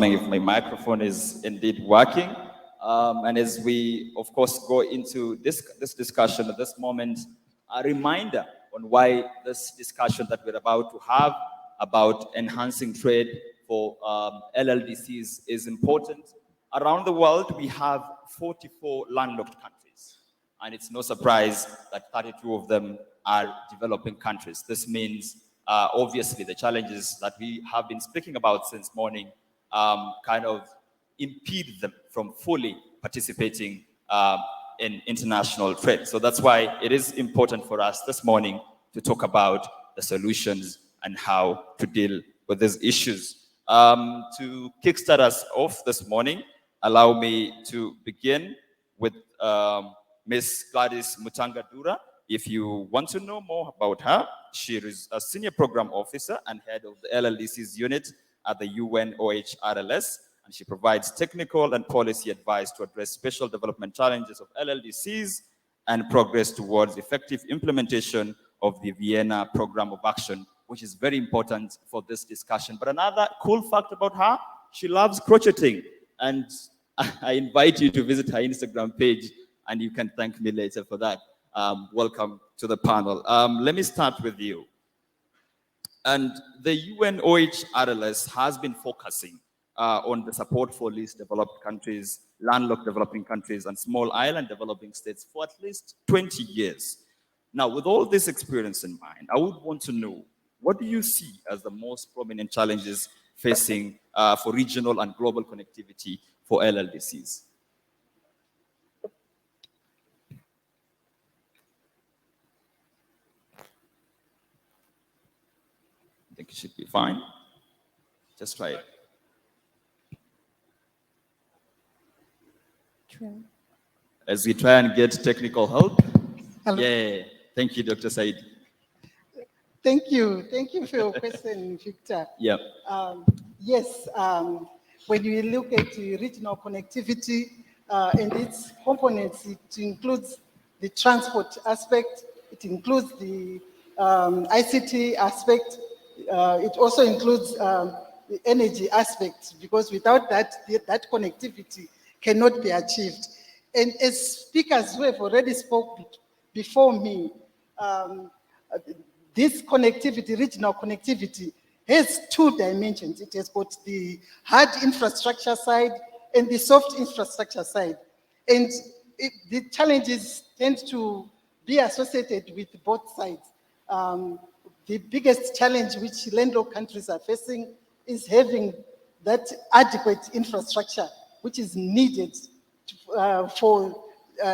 If my microphone is indeed working. And as we, of course, go into this discussion at this moment, a reminder on why this discussion that we're about to have about enhancing trade for LLDCs is important. Around the world, we have 44 landlocked countries. And it's no surprise that 32 of them are developing countries. This means, obviously, the challenges that we have been speaking about since morning kind of impede them from fully participating in international trade. So that's why it is important for us this morning to talk about the solutions and how to deal with these issues. To kickstart us off this morning, allow me to begin with Ms. Gladys Mutangadura. If you want to know more about her, she is a senior program officer and head of the LLDCs unit at the UNOHRLS, and she provides technical and policy advice to address special development challenges of LLDCs and progress towards effective implementation of the Vienna Program of Action, which is very important for this discussion. But another cool fact about her, she loves crocheting, and I invite you to visit her Instagram page, and you can thank me later for that. Welcome to the panel. Let me start with you. And the UNOHRLS has been focusing on the support for least developed countries, landlocked developing countries, and small island developing states for at least 20 years. Now, with all this experience in mind, I would want to know, what do you see as the most prominent challenges facing for regional and global connectivity for LLDCs? I think it should be fine. Just try it. As we try and get technical help. Hello. Yeah, thank you, Dr. Said. Thank you for your question, Victor. Yeah. Yes, when you look at the regional connectivity and its components, it includes the transport aspect, it includes the ICT aspect, it also includes the energy aspect, because without that, that connectivity cannot be achieved. And as speakers who have already spoken before me, this connectivity, regional connectivity, has two dimensions. It has got the hard infrastructure side and the soft infrastructure side. And the challenges tend to be associated with both sides. The biggest challenge which landlocked countries are facing is having that adequate infrastructure which is needed for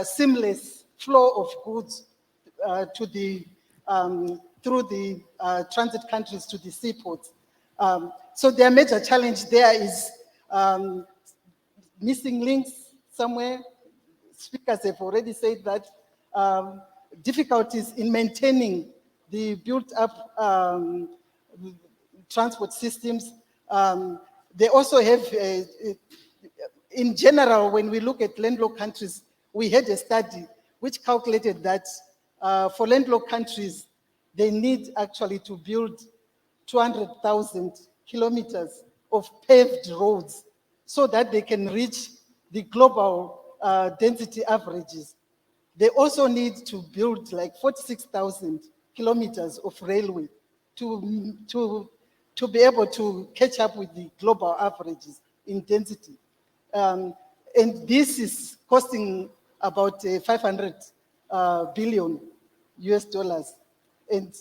seamless flow of goods to the through the transit countries to the seaports. So their major challenge there is missing links somewhere. Speakers have already said that. Difficulties in maintaining the built-up transport systems. They also have, in general, when we look at landlocked countries, we had a study which calculated that for landlocked countries, they need actually to build 200,000 kilometers of paved roads so that they can reach the global density averages. They also need to build like 46,000 kilometers of railway to be able to catch up with the global averages in density. And this is costing about 500 billion US dollars. And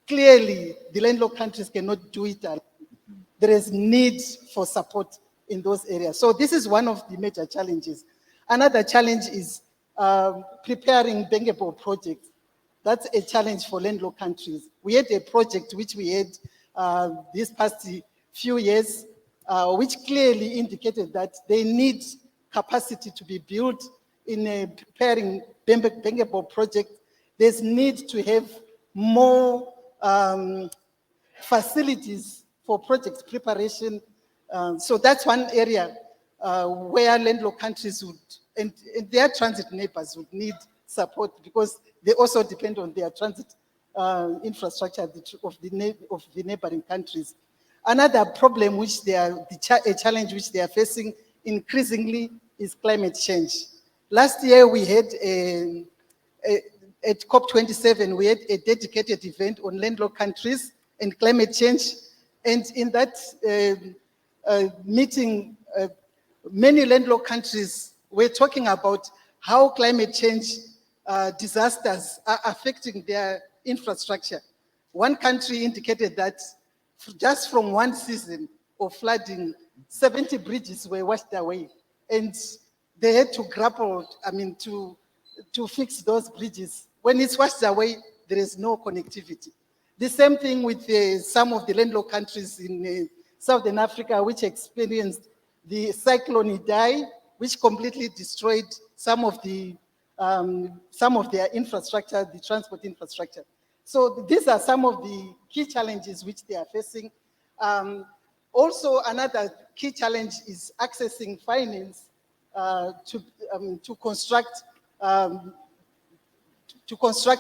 clearly, the landlocked countries cannot do it alone. There is need for support in those areas. So this is one of the major challenges. Another challenge is preparing bankable projects. That's a challenge for landlocked countries. We had a project which we had these past few years, which clearly indicated that they need capacity to be built in preparing bankable projects. There's need to have more facilities for project preparation. So that's one area where landlocked countries would, and their transit neighbors would need support, because they also depend on their transit infrastructure of the neighboring countries. Another problem which they are, a challenge which they are facing increasingly is climate change. Last year we had at COP27, we had a dedicated event on landlocked countries and climate change. And in that meeting, many landlocked countries were talking about how climate change disasters are affecting their infrastructure. One country indicated that just from one season of flooding, 70 bridges were washed away. And they had to grapple, to fix those bridges. When it's washed away, there is no connectivity. The same thing with some of the landlocked countries in Southern Africa, which experienced the cyclone Idai, which completely destroyed some of their infrastructure, the transport infrastructure. So these are some of the key challenges which they are facing. Also, another key challenge is accessing finance to construct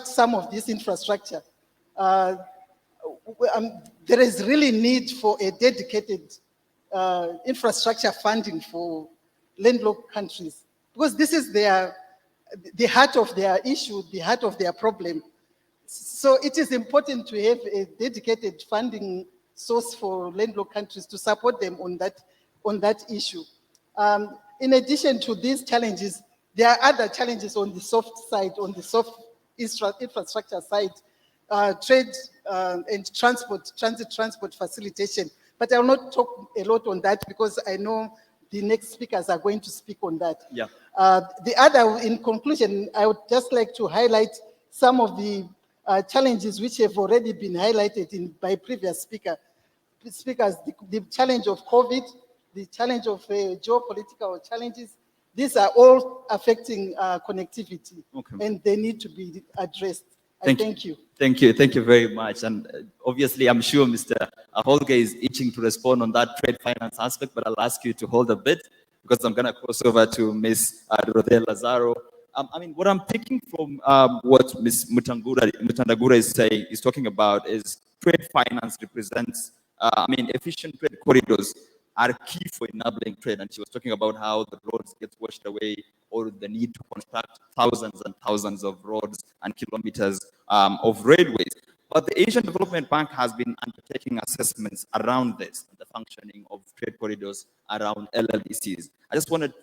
some of this infrastructure. There is really need for a dedicated infrastructure funding for landlocked countries, because this is the heart of their issue, the heart of their problem. So it is important to have a dedicated funding source for landlocked countries to support them on that issue. In addition to these challenges, there are other challenges on the soft side, on the soft infrastructure side, trade and transit transport facilitation. But I will not talk a lot on that because I know the next speakers are going to speak on that. Yeah. The other, in conclusion, I would just like to highlight some of the challenges which have already been highlighted by previous speakers. The challenge of COVID, the challenge of geopolitical challenges. These are all affecting connectivity, and they need to be addressed. Thank you. Thank you very much. And obviously, I'm sure Mr. Holger is itching to respond on that trade finance aspect, but I'll ask you to hold a bit because I'm going to cross over to Ms. Rodel Lazaro. What I'm taking from what Ms. Mutandagura is talking about is trade finance represents, efficient trade corridors are key for enabling trade. And she was talking about how the roads get washed away, or the need to construct thousands and thousands of roads and kilometers of railways. But the Asian Development Bank has been undertaking assessments around this, the functioning of trade corridors around LLDCs. I just wanted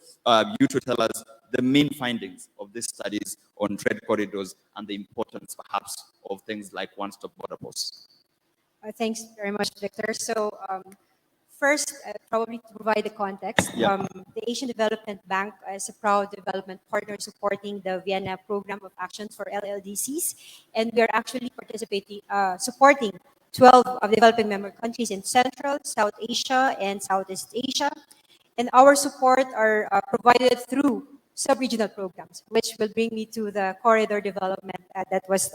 you to tell us the main findings of these studies on trade corridors and the importance, perhaps, of things like one-stop border posts. Thanks very much, Victor. So first, probably to provide the context, the Asian Development Bank is a proud development partner supporting the Vienna Program of Action for LLDCs, and we are actually participating, supporting 12 of the developing member countries in Central, South Asia, and Southeast Asia. And our support are provided through sub-regional programs, which will bring me to the corridor development that was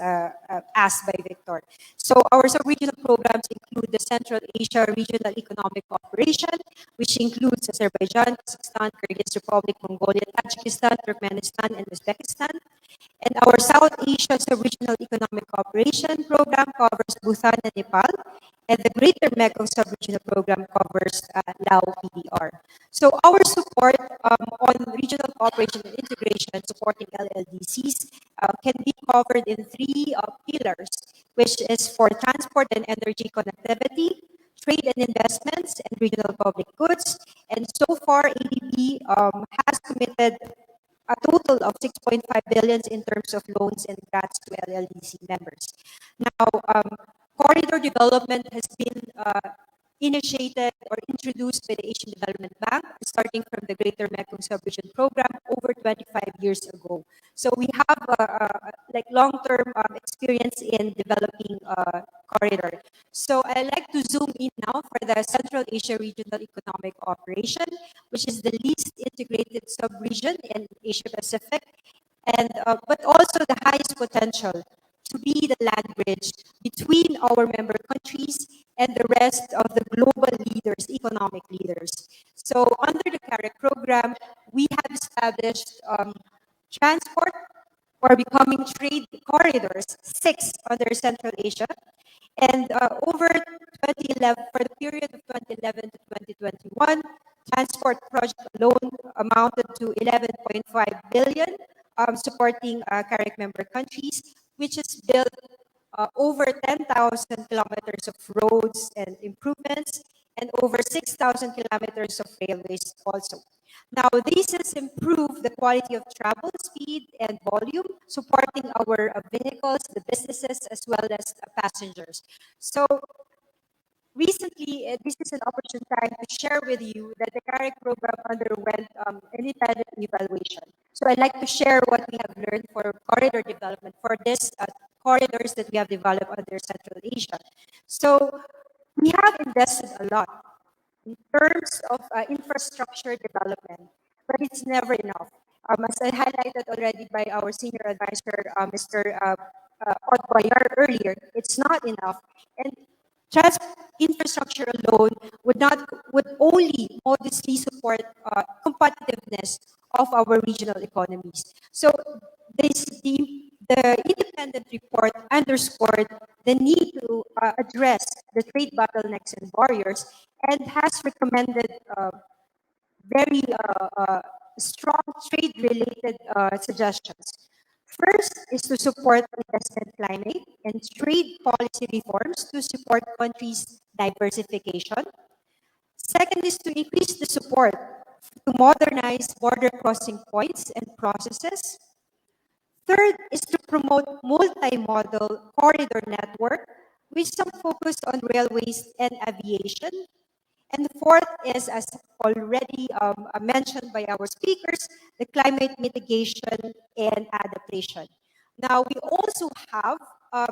asked by Victor. So our sub-regional programs include the Central Asia Regional Economic Cooperation, which includes Azerbaijan, Kazakhstan, Kyrgyz Republic, Mongolia, Tajikistan, Turkmenistan, and Uzbekistan. And our South Asia Sub-Regional Economic Cooperation Program covers Bhutan and Nepal, and the Greater Mekong Sub-Regional Program covers Lao PDR. So our support on regional cooperation and integration supporting LLDCs can be covered in three pillars, which is for transport and energy connectivity, trade and investments, and regional public goods. And so far, ADB has committed a total of 6.5 billion in terms of loans and grants to LLDC members. Now, corridor development has been initiated or introduced by the Asian Development Bank, starting from the Greater Mekong Sub-Region Program over 25 years ago. So we have long-term experience in developing corridor. So I'd like to zoom in now for the Central Asia Regional Economic Cooperation, which is the least integrated sub-region in Asia Pacific, and but also the highest potential to be the land bridge between our member countries and the rest of the global leaders, economic leaders. So under the CAREC program, we have established transport or becoming trade corridors, 6 under Central Asia. And over 2011, for the period of 2011 to 2021, transport project alone amounted to 11.5 billion, supporting CARIC member countries, which has built over 10,000 kilometers of roads and improvements, and over 6,000 kilometers of railways also. Now, this has improved the quality of travel, speed, and volume, supporting our vehicles, the businesses, as well as passengers. So, recently, this is an opportune time to share with you that the CARIC program underwent an independent evaluation. So I'd like to share what we have learned for corridor development for this corridors that we have developed under Central Asia. So we have invested a lot in terms of infrastructure development, but it's never enough. As I highlighted already by our senior advisor, Mr. Odbayar earlier, it's not enough. And trans infrastructure alone would only modestly support competitiveness of our regional economies. So the independent report underscored the need to address the trade bottlenecks and barriers, and has recommended very strong trade-related suggestions. First is to support investment climate and trade policy reforms to support countries' diversification. Second is to increase the support to modernize border crossing points and processes. Third is to promote multimodal corridor network with some focus on railways and aviation. And the fourth is, as already mentioned by our speakers, the climate mitigation and adaptation. Now, we also have a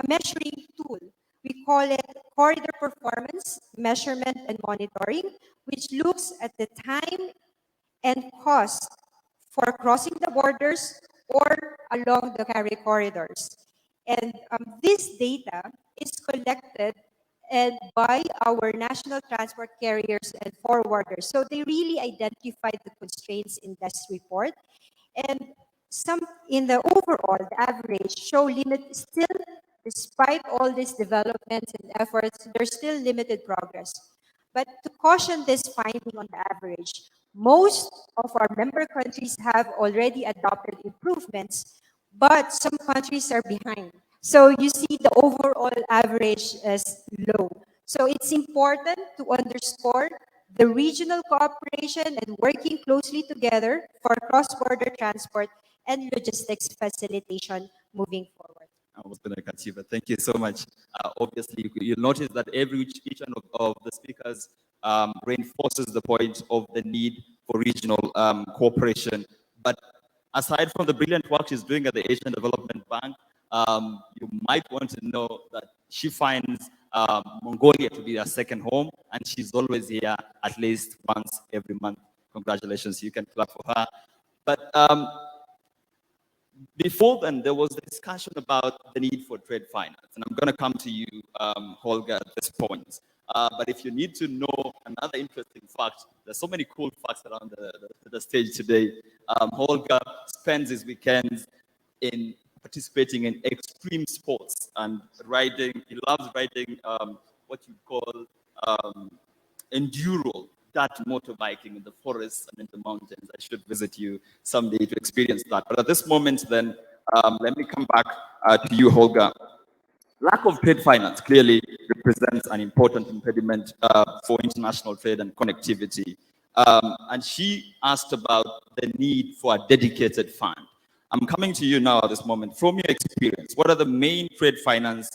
measuring tool. We call it corridor performance measurement and monitoring, which looks at the time and cost for crossing the borders or along the carry corridors. And this data is collected and by our national transport carriers and forwarders. So they really identified the constraints in this report. And some in the overall, the average show limit still, despite all these developments and efforts, there's still limited progress. But to caution this finding on the average, most of our member countries have already adopted improvements, but some countries are behind. So you see the overall average is low. So it's important to underscore the regional cooperation and working closely together for cross-border transport and logistics facilitation moving forward. I was going to cut you, but thank you so much. Obviously, you'll notice that each one of the speakers reinforces the point of the need for regional cooperation. But aside from the brilliant work she's doing at the Asian Development Bank, you might want to know that she finds Mongolia to be her second home, and she's always here at least once every month. Congratulations, you can clap for her. But before then, there was a discussion about the need for trade finance, and I'm going to come to you, Holger, at this point. But if you need to know another interesting fact, there's so many cool facts around the stage today. Holger spends his weekends in participating in extreme sports and riding. He loves riding what you call enduro, that motorbiking in the forests and in the mountains. I should visit you someday to experience that. But at this moment, then, let me come back to you, Holger. Lack of trade finance clearly represents an important impediment for international trade and connectivity. And she asked about the need for a dedicated fund. I'm coming to you now at this moment. From your experience, what are the main trade finance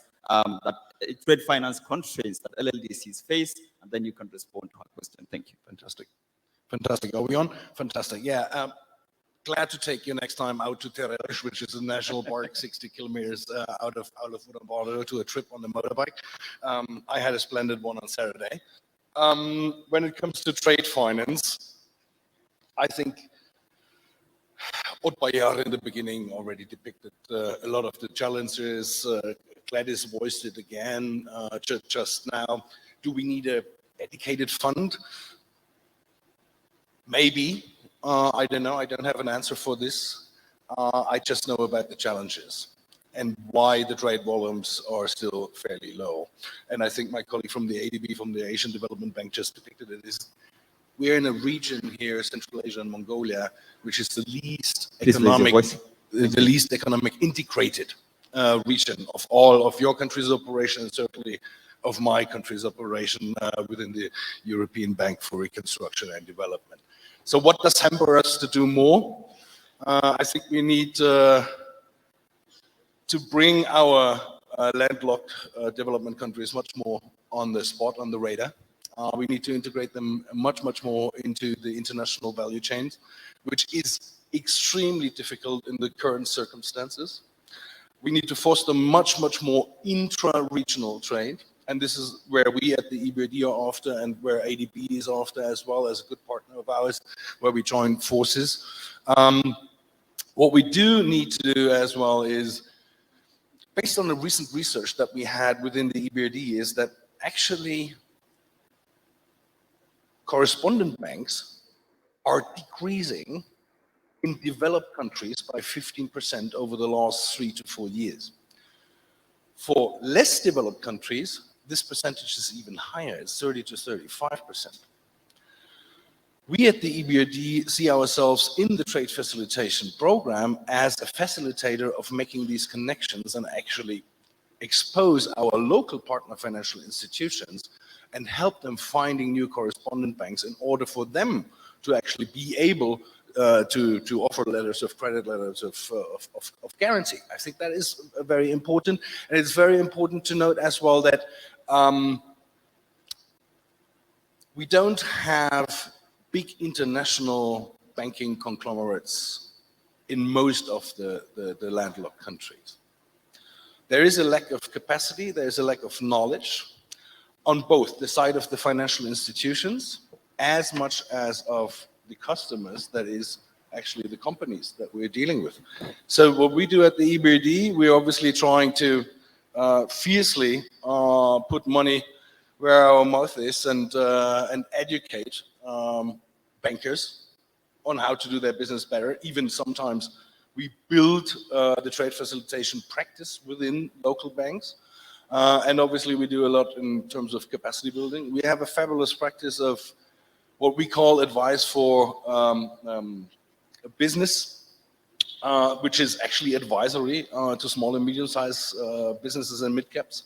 constraints that LLDCs face? And then you can respond to her question. Thank you. Fantastic. Fantastic. Are we on? Fantastic. Yeah. Glad to take you next time out to Teresh, which is a national park 60 kilometers out of Ulaanbaatar, to a trip on the motorbike. I had a splendid one on Saturday. When it comes to trade finance, I think Odbayar in the beginning already depicted a lot of the challenges. Gladys voiced it again just now. Do we need a dedicated fund? Maybe. I don't know. I don't have an answer for this. I just know about the challenges. and why the trade volumes are still fairly low. And I think my colleague from the ADB, from the Asian Development Bank, just depicted it. We're in a region here, Central Asia and Mongolia, which is the least economic integrated region of all of your country's operation, and certainly of my country's operation within the European Bank for Reconstruction and Development. So what does hamper us to do more? I think we need to bring our landlocked development countries much more on the spot, on the radar. We need to integrate them much, much more into the international value chains, which is extremely difficult in the current circumstances. We need to foster much, much more intra-regional trade. And this is where we at the EBRD are after, and where ADB is after as well, as a good partner of ours, where we join forces. What we do need to do as well is, based on the recent research that we had within the EBRD, is that actually correspondent banks are decreasing in developed countries by 15% over the last 3 to 4 years. For less developed countries, this percentage is even higher, it's 30 to 35%. We at the EBRD see ourselves in the trade facilitation program as a facilitator of making these connections and actually expose our local partner financial institutions and help them finding new correspondent banks in order for them to actually be able to offer letters of credit, letters of guarantee. I think that is very important. And it's very important to note as well that we don't have big international banking conglomerates in most of the landlocked countries. There is a lack of capacity, there is a lack of knowledge on both the side of the financial institutions as much as of the customers, that is actually the companies that we're dealing with. So what we do at the EBRD, we're obviously trying to fiercely put money where our mouth is and educate bankers on how to do their business better. Even sometimes we build the trade facilitation practice within local banks. And obviously we do a lot in terms of capacity building. We have a fabulous practice of what we call advice for business, which is actually advisory to small and medium-sized businesses and mid-caps.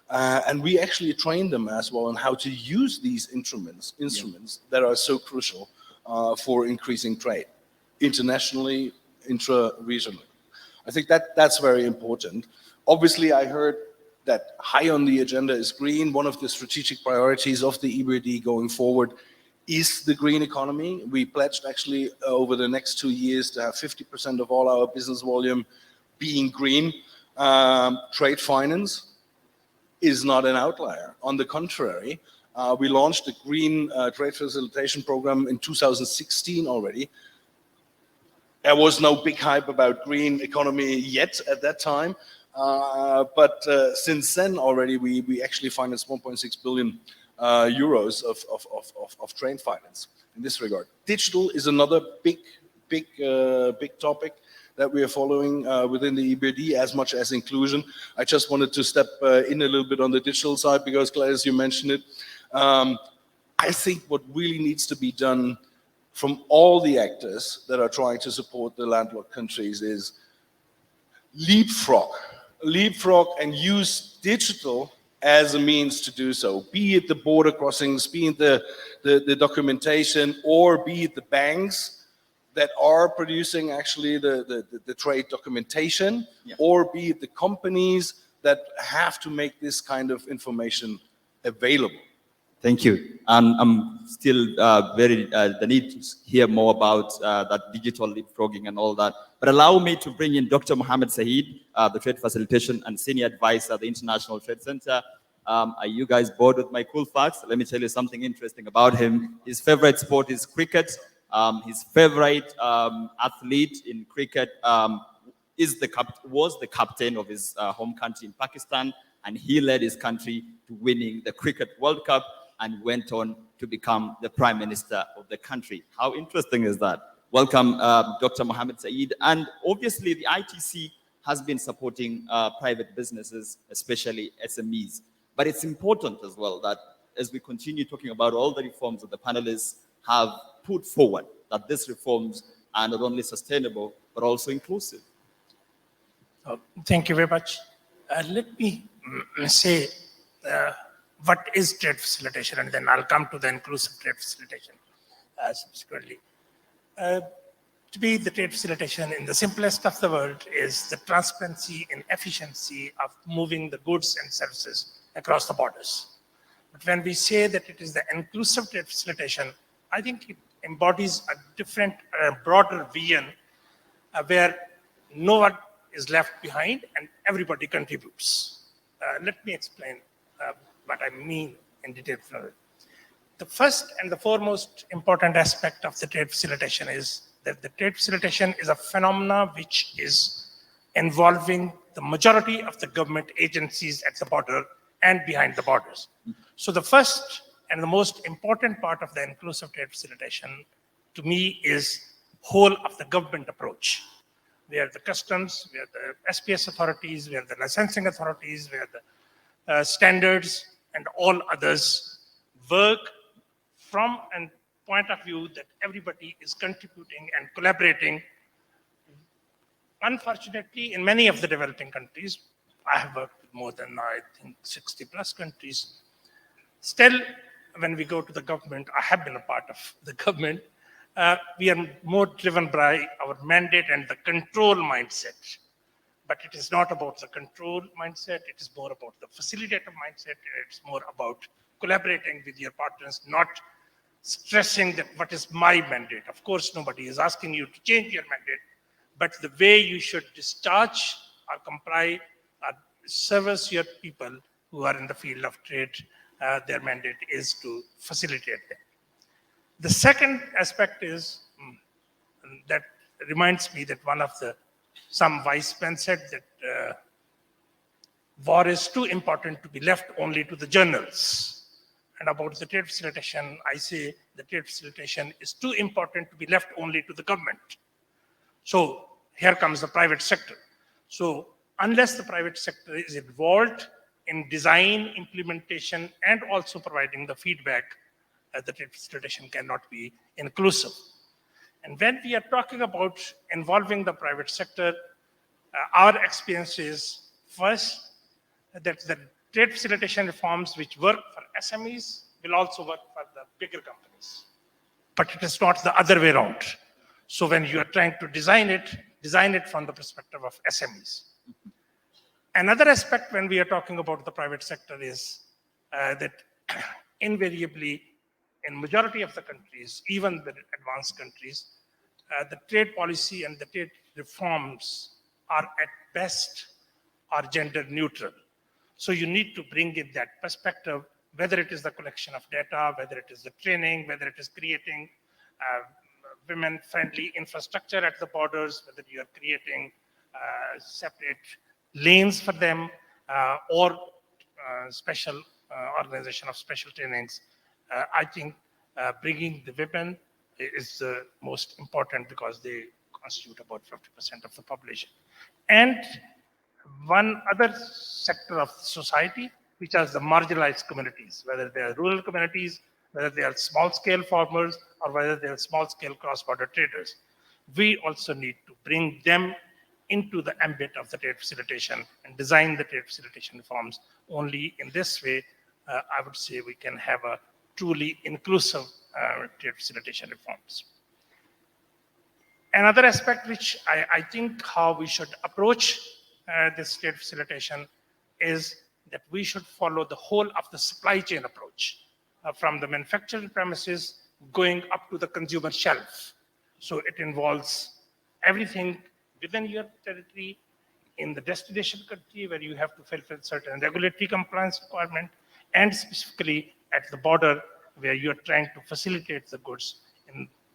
And we actually train them as well on how to use these instruments that are so crucial for increasing trade, internationally, intra-regionally. I think that's very important. Obviously, I heard that high on the agenda is green. One of the strategic priorities of the EBRD going forward is the green economy. We pledged actually over the next 2 years to have 50% of all our business volume being green. Trade finance is not an outlier. On the contrary, we launched a green trade facilitation program in 2016 already. There was no big hype about green economy yet at that time. But since then already, we actually financed 1.6 billion euros of trade finance in this regard. Digital is another big topic that we are following within the EBRD, as much as inclusion. I just wanted to step in a little bit on the digital side because, Gladys, you mentioned it. I think what really needs to be done from all the actors that are trying to support the landlocked countries is leapfrog and use digital as a means to do so, be it the border crossings, be it the documentation, or be it the banks that are producing actually the trade documentation, or be it the companies that have to make this kind of information available. Thank you. And I'm still the need to hear more about that digital leapfrogging and all that. But allow me to bring in Dr. Mohammed Saeed, the Trade Facilitation and Senior Advisor at the International Trade Center. Are you guys bored with my cool facts? Let me tell you something interesting about him. His favorite sport is cricket. His favorite athlete in cricket was the captain of his home country in Pakistan, and he led his country to winning the Cricket World Cup and went on to become the Prime Minister of the country. How interesting is that? Welcome, Dr. Mohammed Saeed. And obviously the ITC has been supporting private businesses, especially SMEs. But it's important as well that as we continue talking about all the reforms that the panelists have put forward, that these reforms are not only sustainable, but also inclusive. Thank you very much. Let me say what is trade facilitation, and then I'll come to the inclusive trade facilitation subsequently. To me, the trade facilitation in the simplest of the world is the transparency and efficiency of moving the goods and services across the borders. But when we say that it is the inclusive trade facilitation, I think it embodies a different, broader vision where no one is left behind and everybody contributes. Let me explain what I mean in detail. The first and the foremost important aspect of the trade facilitation is that the trade facilitation is a phenomena which is involving the majority of the government agencies at the border and behind the borders. So the first and the most important part of the inclusive trade facilitation to me is whole of the government approach, where the customs, where the SPS authorities, where the licensing authorities, where the standards and all others work from a point of view that everybody is contributing and collaborating. Unfortunately, in many of the developing countries, I have worked with more than, I think, 60 plus countries. Still, when we go to the government, I have been a part of the government, we are more driven by our mandate and the control mindset. But it is not about the control mindset, it is more about the facilitative mindset, it's more about collaborating with your partners, not stressing that what is my mandate. Of course, nobody is asking you to change your mandate, but the way you should discharge or comply or service your people who are in the field of trade, their mandate is to facilitate them. The second aspect is that reminds me that some wise men said that war is too important to be left only to the journals. And about the trade facilitation, I say the trade facilitation is too important to be left only to the government. So here comes the private sector. So unless the private sector is involved in design, implementation, and also providing the feedback, the trade facilitation cannot be inclusive. And when we are talking about involving the private sector, our experience is first that the trade facilitation reforms which work for SMEs will also work for the bigger companies. But it is not the other way around. So when you are trying to design it from the perspective of SMEs. Another aspect when we are talking about the private sector is that invariably in majority of the countries, even the advanced countries, the trade policy and the trade reforms are at best are gender neutral. So you need to bring in that perspective, whether it is the collection of data, whether it is the training, whether it is creating women-friendly infrastructure at the borders, whether you are creating separate lanes for them or special organization of special trainings. I think bringing the women is the most important because they constitute about 50% of the population. And one other sector of society, which are the marginalized communities, whether they are rural communities, whether they are small-scale farmers, or whether they are small-scale cross-border traders. We also need to bring them into the ambit of the trade facilitation and design the trade facilitation reforms. Only in this way, I would say we can have a truly inclusive trade facilitation reforms. Another aspect which I think how we should approach this trade facilitation is that we should follow the whole of the supply chain approach from the manufacturing premises going up to the consumer shelf. So it involves everything within your territory, in the destination country where you have to fulfill certain regulatory compliance requirement, and specifically at the border where you are trying to facilitate the goods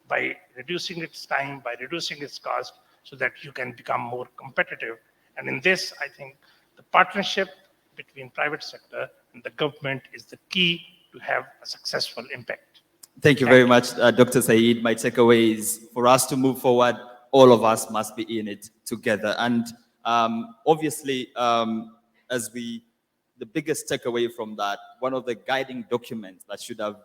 by reducing its time, by reducing its cost, so that you can become more competitive. And in this, I think the partnership between private sector and the government is the key to have a successful impact. Thank you very much, Dr. Saeed. My takeaway is for us to move forward, all of us must be in it together. And Obviously, the biggest takeaway from that, one of the guiding documents that should have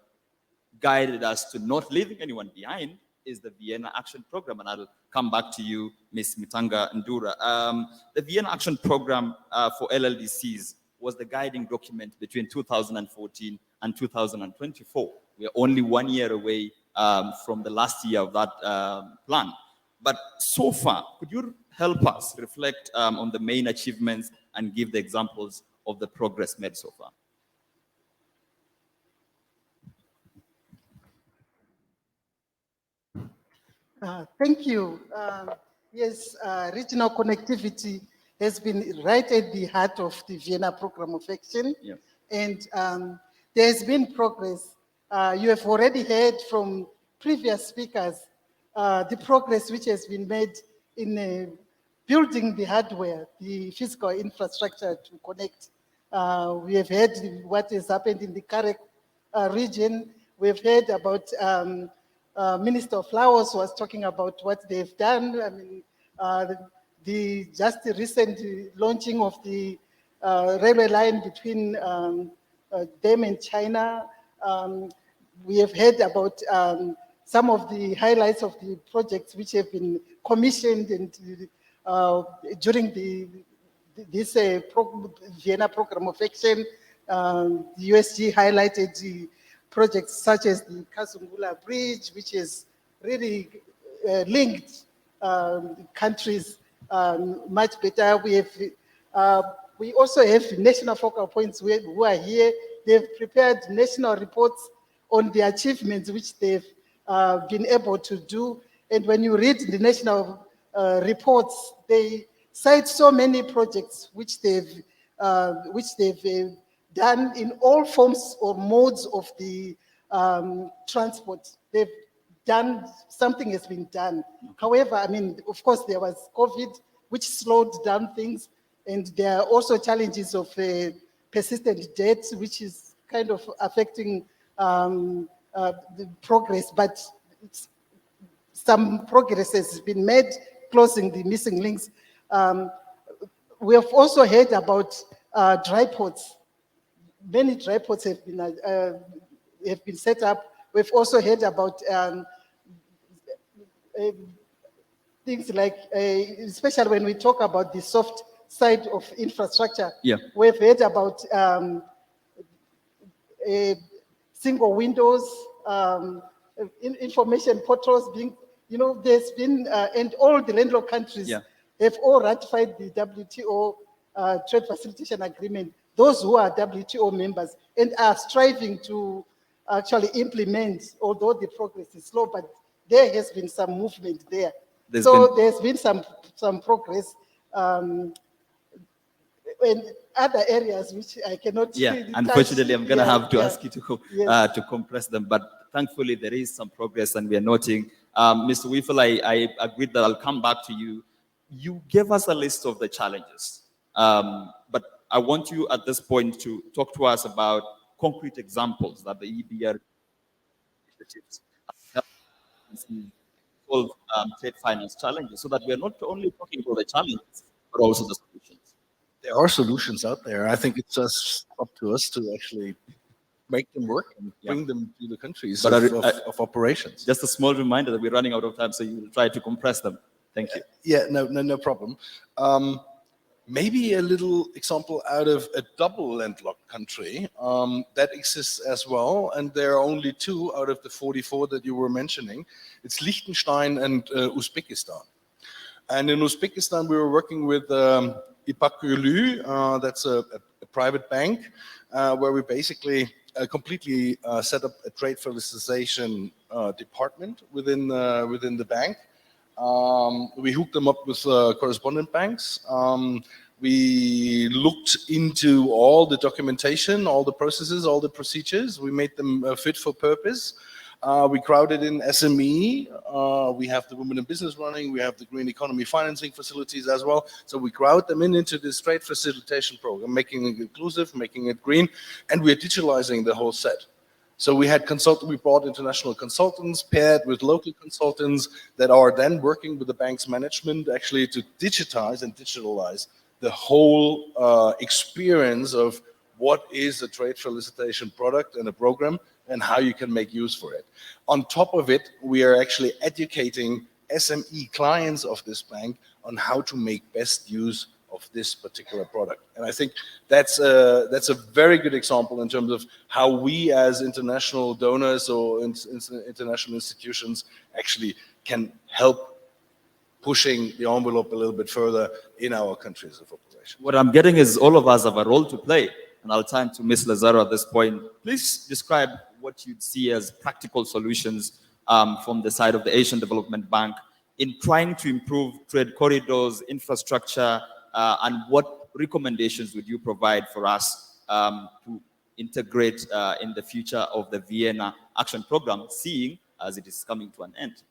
guided us to not leaving anyone behind is the Vienna Action Program. And I'll come back to you, Ms. Mitanga Ndura. The Vienna Action Program for LLDCs was the guiding document between 2014 and 2024. We're only 1 year away from the last year of that plan. But so far, could you help us reflect on the main achievements and give the examples of the progress made so far? Thank you. Yes, regional connectivity has been right at the heart of the Vienna Program of Action. Yeah. And there has been progress. You have already heard from previous speakers the progress which has been made in building the hardware, the physical infrastructure to connect. We have heard what has happened in the Karek region. We've heard about Minister of Laos was talking about what they've done. I mean, the recent launching of the railway line between them and China. We have heard about some of the highlights of the projects which have been commissioned and during this Vienna Program of Action. The USG highlighted the projects such as the Kasungula Bridge, which is really linked countries much better. We also have national focal points who are here. They've prepared national reports on the achievements which they've been able to do. And when you read the national reports, they cite so many projects which they've done in all forms or modes of the transport. They've done, something has been done. However, I mean, of course, there was COVID, which slowed down things. And there are also challenges of persistent debt, which is kind of affecting the progress. But some progress has been made, closing the missing links. We have also heard about dry ports. Many dry ports have been set up. We've also heard about things like, especially when we talk about the soft side of infrastructure. Yeah. We've heard about single windows, information portals being, there's been, and all the landlocked countries have all ratified the WTO Trade Facilitation Agreement. Those who are WTO members and are striving to actually implement, although the progress is slow, but there has been some movement there. There's been some progress. In other areas which I cannot. Unfortunately, I'm going to have to ask you to compress them, but thankfully there is some progress and we are noting. Mr. Wiefel, I agreed that I'll come back to you. You gave us a list of the challenges, but I want you at this point to talk to us about concrete examples that the EBR initiatives have solve trade finance challenges, so that we're not only talking about the challenges, but also the solutions. There are solutions out there. I think it's just up to us to actually make them work and bring them to the countries of operations. Just a small reminder that we're running out of time, so you will try to compress them. Thank you. Yeah, no problem. Maybe a little example out of a double landlocked country that exists as well, and there are only 2 out of the 44 that you were mentioning. It's Liechtenstein and Uzbekistan. And in Uzbekistan, we were working with Ipakulu, that's a private bank, where we basically completely set up a trade facilitation department within the bank. We hooked them up with correspondent banks. We looked into all the documentation, all the processes, all the procedures. We made them fit for purpose. We crowded in SME. We have the Women in Business running. We have the green economy financing facilities as well. So we crowd them into this trade facilitation program, making it inclusive, making it green, and we're digitalizing the whole set. So we brought international consultants paired with local consultants that are then working with the bank's management actually to digitalize the whole experience of what is a trade felicitation product and a program and how you can make use for it. On top of it, we are actually educating SME clients of this bank on how to make best use of this particular product. And I think that's a very good example in terms of how we as international donors or international institutions actually can help pushing the envelope a little bit further in our countries of operation. What I'm getting is all of us have a role to play. And I'll turn to Ms. Lazaro at this point. Please describe what you'd see as practical solutions from the side of the Asian Development Bank in trying to improve trade corridors, infrastructure, and what recommendations would you provide for us to integrate in the future of the Vienna Action Program, seeing as it is coming to an end?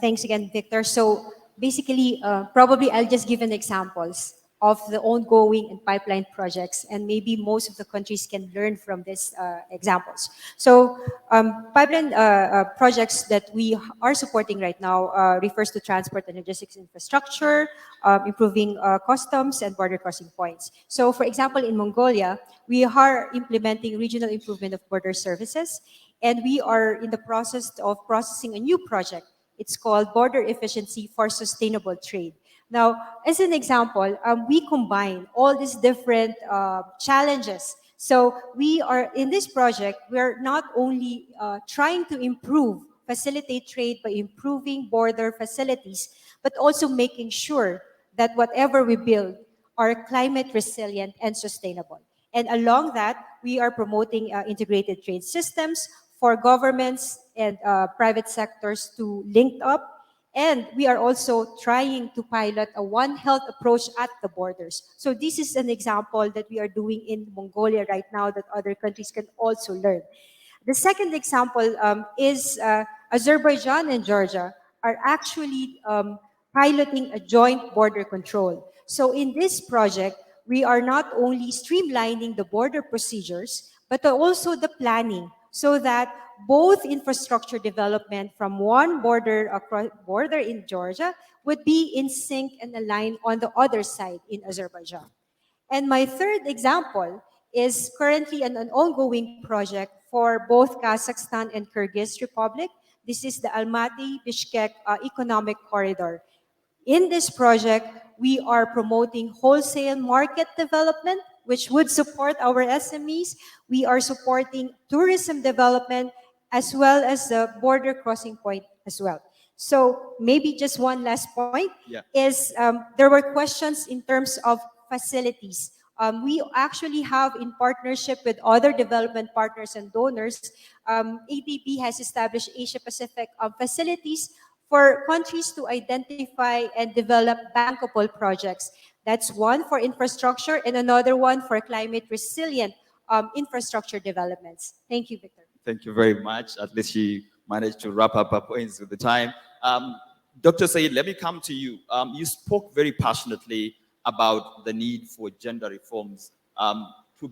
Thanks again, Victor. So basically, probably I'll just give an examples of the ongoing and pipeline projects, and maybe most of the countries can learn from these examples. So pipeline projects that we are supporting right now refers to transport and logistics infrastructure, improving customs and border crossing points. So for example, in Mongolia, we are implementing regional improvement of border services, and we are in the process of processing a new project. It's called Border Efficiency for Sustainable Trade. Now, as an example, we combine all these different challenges. So we are, in this project, we're not only trying to facilitate trade by improving border facilities, but also making sure that whatever we build are climate resilient and sustainable. And along that, we are promoting integrated trade systems for governments and private sectors to link up. And we are also trying to pilot a One Health approach at the borders. So this is an example that we are doing in Mongolia right now that other countries can also learn. The second example is Azerbaijan and Georgia are actually piloting a joint border control. So in this project, we are not only streamlining the border procedures, but also the planning, so that both infrastructure development from one border in Georgia would be in sync and aligned on the other side in Azerbaijan. And my third example is currently an ongoing project for both Kazakhstan and Kyrgyz Republic. This is the Almaty-Bishkek Economic Corridor. In this project, we are promoting wholesale market development, which would support our SMEs. We are supporting tourism development as well as the border crossing point as well. So maybe just one last point is there were questions in terms of facilities. We actually have, in partnership with other development partners and donors, ADB has established Asia-Pacific facilities for countries to identify and develop bankable projects. That's one for infrastructure and another one for climate resilient infrastructure developments. Thank you, Victor. Thank you very much. At least she managed to wrap up her points with the time. Dr. Said, let me come to you. You spoke very passionately about the need for gender reforms, for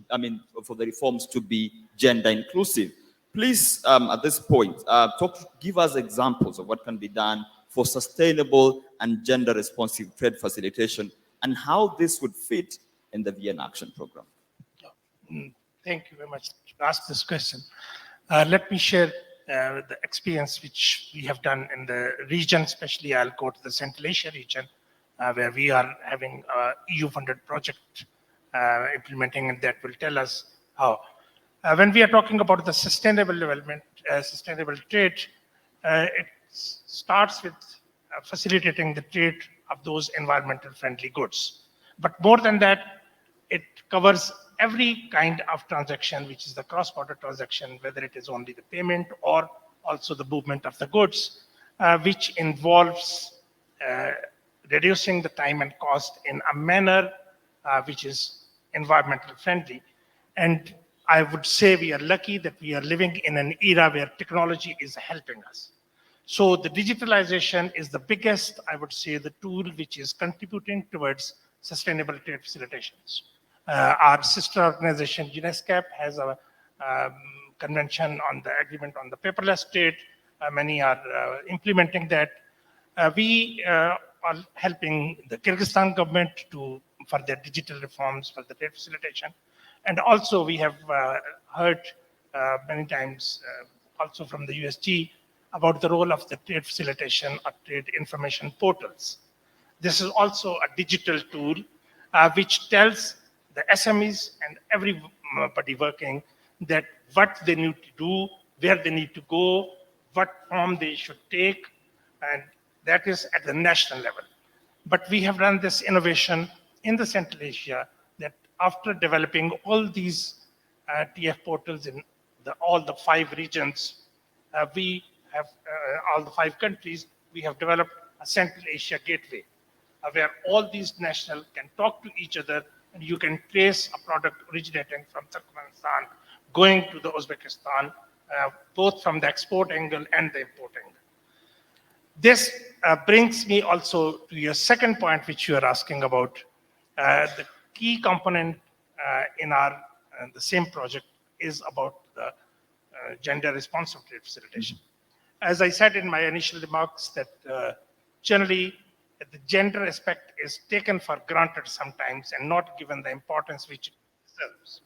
the reforms to be gender inclusive. Please, at this point, give us examples of what can be done for sustainable and gender responsive trade facilitation and how this would fit in the Vienna Action Program. Thank you very much to ask this question. Let me share the experience which we have done in the region, especially I'll go to the Central Asia region, where we are having a EU-funded project implementing, and that will tell us how. When we are talking about the sustainable development, sustainable trade, it starts with facilitating the trade of those environmental friendly goods. But more than that, it covers every kind of transaction, which is the cross-border transaction, whether it is only the payment or also the movement of the goods, which involves reducing the time and cost in a manner which is environmental friendly. And I would say we are lucky that we are living in an era where technology is helping us. So the digitalization is the biggest, I would say, the tool which is contributing towards sustainable trade facilitations. Our sister organization, UNESCAP, has a convention on the agreement on the paperless trade. Many are implementing that. We are helping the Kyrgyzstan government for their digital reforms, for the trade facilitation. And also we have heard many times also from the USG about the role of the trade facilitation or trade information portals. This is also a digital tool which tells the SMEs and everybody working that what they need to do, where they need to go, what form they should take, and that is at the national level. But we have run this innovation in the Central Asia that after developing all these TF portals in all the 5 regions, we have all the 5 countries, we have developed a Central Asia gateway where all these nationals can talk to each other, and you can trace a product originating from Turkmenistan going to the Uzbekistan, both from the export angle and the import angle. This brings me also to your second point, which you are asking about. The key component in the same project is about the gender responsive trade facilitation. As I said in my initial remarks, that generally the gender aspect is taken for granted sometimes and not given the importance which it deserves.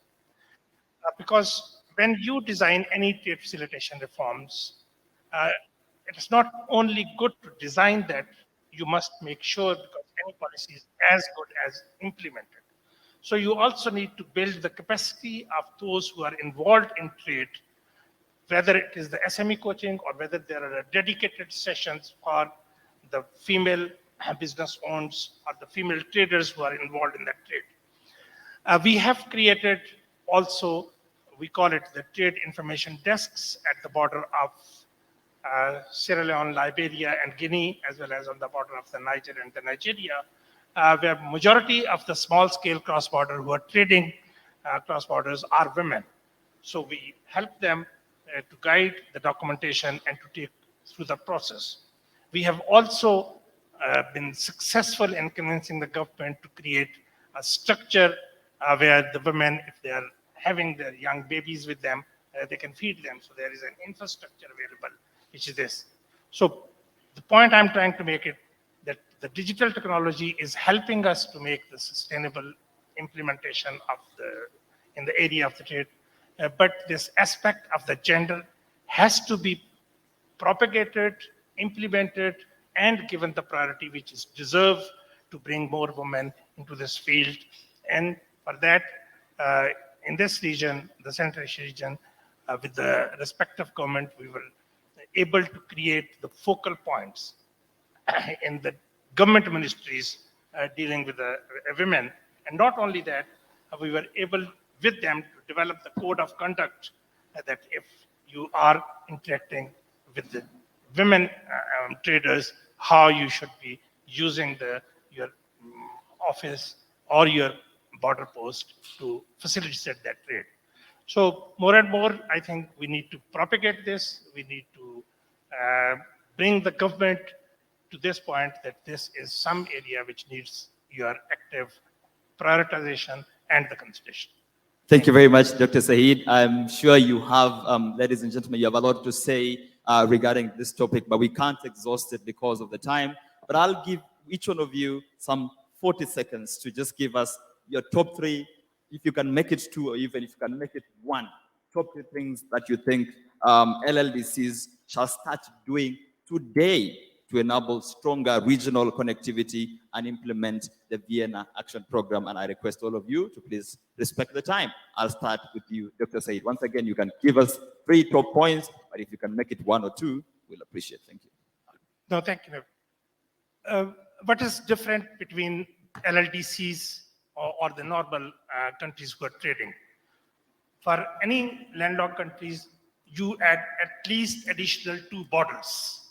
Because when you design any trade facilitation reforms, it is not only good to design that, you must make sure because any policy is as good as implemented. So you also need to build the capacity of those who are involved in trade, whether it is the SME coaching or whether there are dedicated sessions for the female business owners or the female traders who are involved in that trade. We have created also, we call it the trade information desks at the border of Sierra Leone, Liberia, and Guinea, as well as on the border of the Niger and the Nigeria, where majority of the small-scale cross-border who are trading cross-borders are women. So we help them to guide the documentation and to take through the process. We have also been successful in convincing the government to create a structure where the women, if they are having their young babies with them, they can feed them. So there is an infrastructure available, which is this. So the point I'm trying to make it that the digital technology is helping us to make the sustainable implementation of in the area of the trade. But this aspect of the gender has to be propagated, implemented, and given the priority which is deserved to bring more women into this field. And for that, in this region, the Central Asia region, with the respective government, we were able to create the focal points in the government ministries dealing with the women. And not only that, we were able with them to develop the code of conduct that if you are interacting with the women traders, how you should be using your office or your border post to facilitate that trade. So more and more, I think we need to propagate this. We need to bring the government to this point that this is some area which needs your active prioritization and the consideration. Thank you very much, Dr. Saeed. I'm sure you have, ladies and gentlemen, you have a lot to say regarding this topic, but we can't exhaust it because of the time. But I'll give each one of you some 40 seconds to just give us your top 3, if you can make it 2, or even if you can make it 1, top 3 things that you think LLDCs shall start doing today to enable stronger regional connectivity and implement the Vienna Action Program. And I request all of you to please respect the time. I'll start with you, Dr. Said. Once again, you can give us 3 top points, but if you can make it 1 or 2, we'll appreciate it. Thank you. No, thank you. What is different between LLDCs or the normal countries who are trading? For any landlocked countries, you add at least additional 2 borders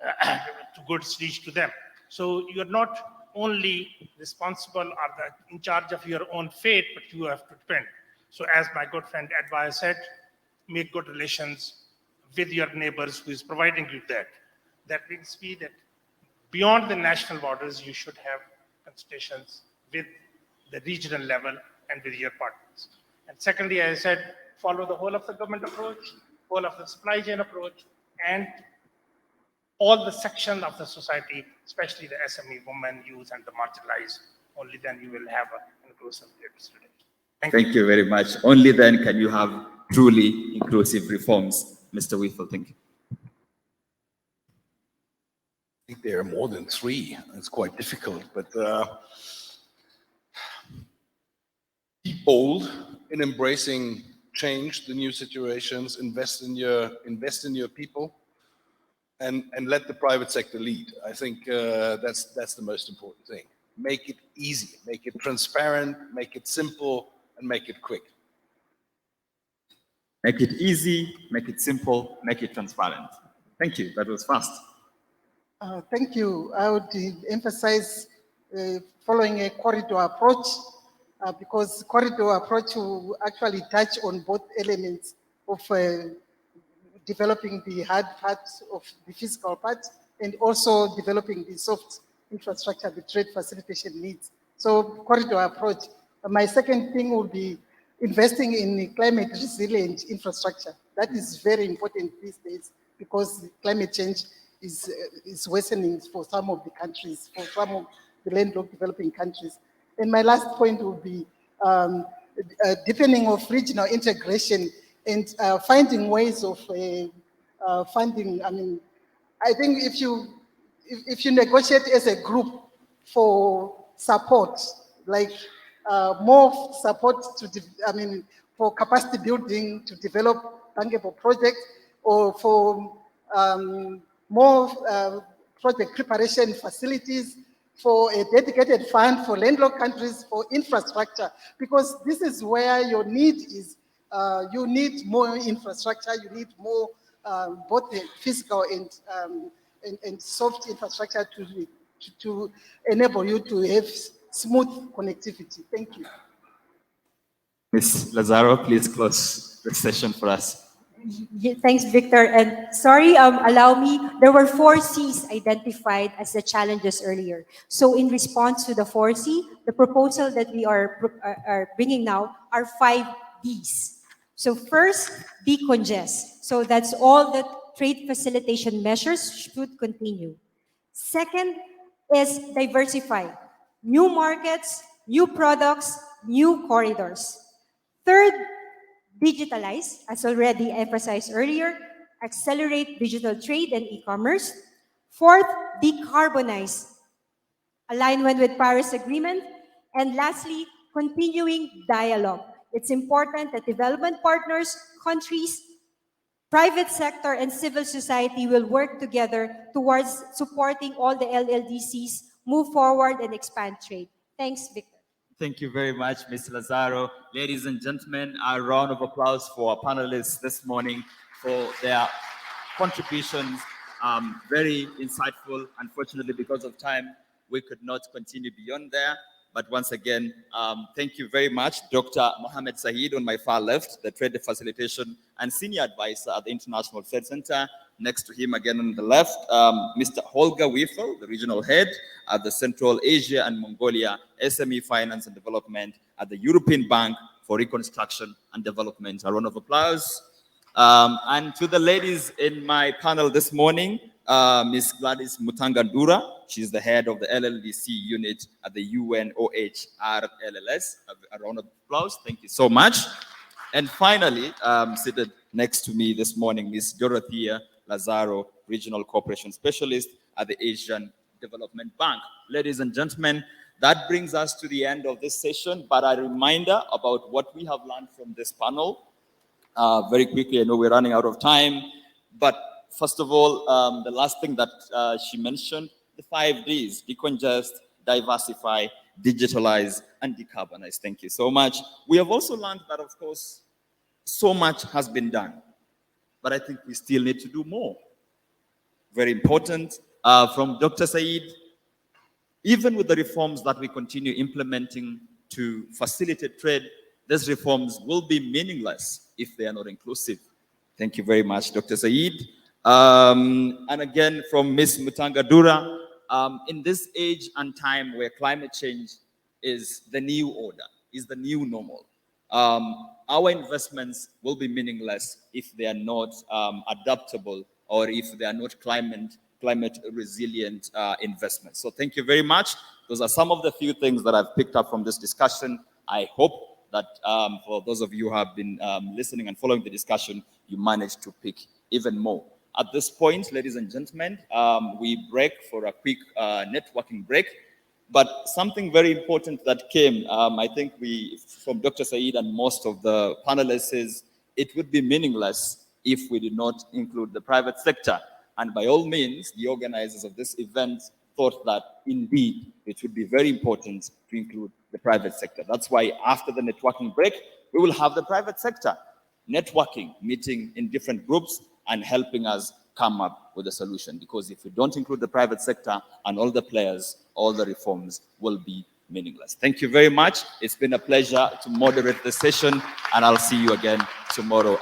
to goods reach to them. So you're not only responsible or in charge of your own fate, but you have to depend. So as my good friend Advaya said, make good relations with your neighbors who is providing you that. That means that beyond the national borders, you should have consultations with the regional level and with your partners. And secondly, as I said, follow the whole of the government approach, whole of the supply chain approach, and all the sections of the society, especially the SME, women, youth, and the marginalized. Only then you will have an inclusive district. Thank you very much. Only then can you have truly inclusive reforms. Mr. Weefel, thank you. I think there are more than three. It's quite difficult, but be bold in embracing change, the new situations, invest in your people, and let the private sector lead. I think that's the most important thing. Make it easy, make it transparent, make it simple, and make it quick. Make it easy, make it simple, make it transparent. Thank you. That was fast. Thank you. I would emphasize following a corridor approach because corridor approach will actually touch on both elements of developing the hard part of the physical part and also developing the soft infrastructure, the trade facilitation needs. So corridor approach. My second thing will be investing in climate resilient infrastructure. That is very important these days because climate change is worsening for some of the countries, for some of the landlocked developing countries. And my last point will be deepening of regional integration and finding ways of funding. I mean, I think if you negotiate as a group for support, like more support for capacity building to develop bankable projects, or for more project preparation facilities, for a dedicated fund for landlocked countries for infrastructure, because this is where your need is. You need more infrastructure, you need more both the physical and soft infrastructure to enable you to have smooth connectivity. Thank you. Ms. Lazaro, please close the session for us. Thanks, Victor. And sorry, allow me, there were 4 C's identified as the challenges earlier. So in response to the 4 C, the proposal that we are bringing now are 5 Ds. So first, decongest. So that's all the trade facilitation measures should continue. Second is diversify. New markets, new products, new corridors. Third, digitalize, as already emphasized earlier, accelerate digital trade and e-commerce. Fourth, decarbonize, alignment with Paris Agreement. And lastly, continuing dialogue. It's important that development partners, countries, private sector, and civil society will work together towards supporting all the LLDCs move forward and expand trade. Thanks, Victor. Thank you very much, Ms. Lazaro. Ladies and gentlemen, a round of applause for our panelists this morning for their contributions. Very insightful. Unfortunately, because of time, we could not continue beyond there. But once again, thank you very much, Dr. Mohamed Saeed on my far left, the Trade Facilitation and Senior Advisor at the International Trade Center. Next to him again on the left, Mr. Holger Weefel, the Regional Head at the Central Asia and Mongolia SME Finance and Development at the European Bank for Reconstruction and Development. A round of applause. And to the ladies in my panel this morning, Ms. Gladys Mutanga-Ndura, she's the head of the LLDC unit at the UNOHRLLS. A round of applause. Thank you so much. And finally, seated next to me this morning, Ms. Dorothea Lazaro, Regional Cooperation Specialist at the Asian Development Bank. Ladies and gentlemen, that brings us to the end of this session, but a reminder about what we have learned from this panel. Very quickly, I know we're running out of time, but first of all, the last thing that she mentioned, the 5 Ds, decongest, diversify, digitalize, and decarbonize. Thank you so much. We have also learned that, of course, so much has been done, but I think we still need to do more. Very important. From Dr. Saeed, even with the reforms that we continue implementing to facilitate trade, these reforms will be meaningless if they are not inclusive. Thank you very much, Dr. Saeed. And again, from Ms. Mutanga-Ndura, in this age and time where climate change is the new order, is the new normal, our investments will be meaningless if they are not adaptable or if they are not climate resilient investments. So thank you very much. Those are some of the few things that I've picked up from this discussion. I hope that for those of you who have been listening and following the discussion, you managed to pick even more. At this point, ladies and gentlemen, we break for a quick networking break. But something very important that came, I think from Dr. Said and most of the panelists, is it would be meaningless if we did not include the private sector. And by all means, the organizers of this event thought that indeed it would be very important to include the private sector. That's why after the networking break, we will have the private sector networking, meeting in different groups and helping us come up with a solution. Because if we don't include the private sector and all the players, all the reforms will be meaningless. Thank you very much. It's been a pleasure to moderate the session, and I'll see you again tomorrow.